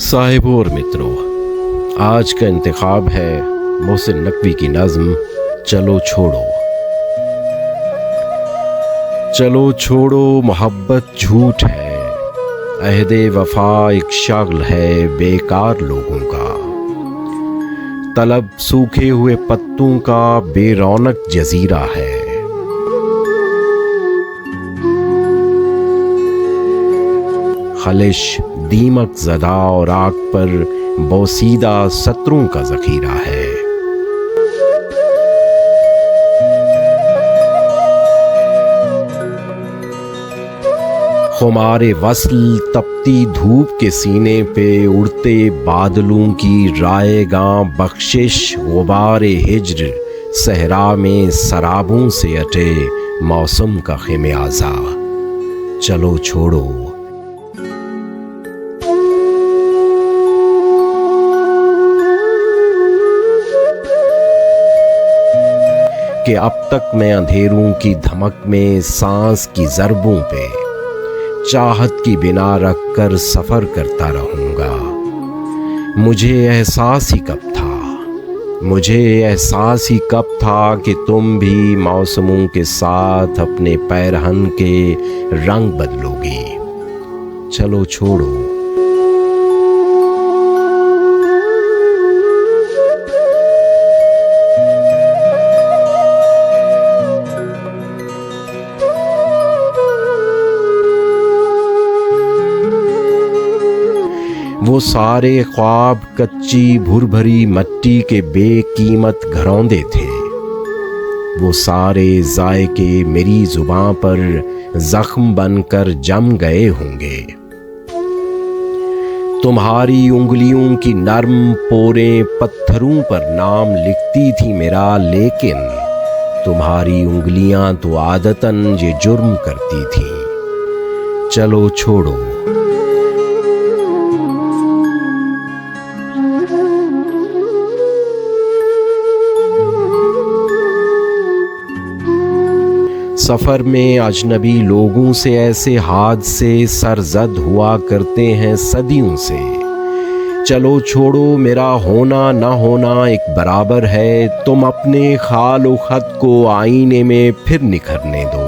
साहिबों और मित्रों, आज का इंतखाब है मोहसिन नकवी की नज़्म चलो छोड़ो। चलो छोड़ो मोहब्बत झूठ है, अहदे वफा एक शगल है बेकार लोगों का। तलब सूखे हुए पत्तों का बेरौनक जजीरा है। खलिश दीमक ज़दा और आग पर बोसीदा सत्रों का ज़ख़ीरा है। खुमारे वस्ल तपती धूप के सीने पे उड़ते बादलों की रायगां बख्शिश गुबारे हिज्र सहरा में सराबों से अटे मौसम का ख़िमियाज़ा। चलो छोड़ो। कि अब तक मैं अंधेरों की धमक में सांस की ज़रबों पे चाहत की बिना रख कर सफ़र करता रहूँगा। मुझे एहसास ही कब था कि तुम भी मौसमों के साथ अपने पैरहन के रंग बदलोगी। चलो छोड़ो। वो सारे ख्वाब कच्ची भुरभरी मट्टी के बेकीमत घरौंदे थे। वो सारे जायके मेरी जुबां पर जख्म बनकर जम गए होंगे। तुम्हारी उंगलियों की नर्म पोरें पत्थरों पर नाम लिखती थी मेरा, लेकिन तुम्हारी उंगलियां तो आदतन ये जुर्म करती थी। चलो छोड़ो। सफ़र में अजनबी लोगों से ऐसे हादसे सरजद हुआ करते हैं सदियों से। चलो छोड़ो, मेरा होना ना होना एक बराबर है। तुम अपने खाल व खत को आईने में फिर निखरने दो।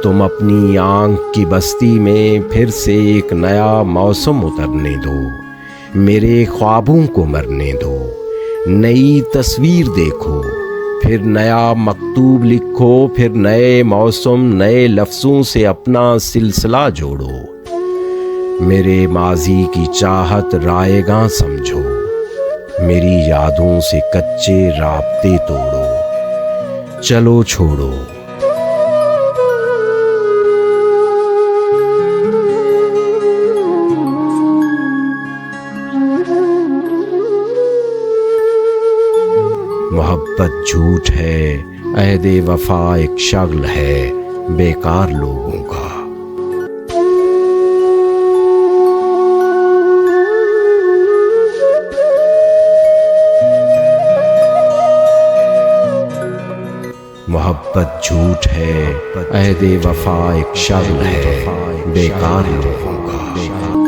तुम अपनी आँख की बस्ती में फिर से एक नया मौसम उतरने दो। मेरे ख्वाबों को मरने दो। नई तस्वीर देखो, फिर नया मकतूब लिखो, फिर नए मौसम नए लफ्ज़ों से अपना सिलसिला जोड़ो। मेरे माजी की चाहत रायगां समझो, मेरी यादों से कच्चे राब्ते तोड़ो। चलो छोड़ो। मोहब्बत झूठ है, अहदे वफा एक शगल है बेकार लोगों का। मोहब्बत झूठ है, अहदे वफा एक शगल है बेकार लोगों का।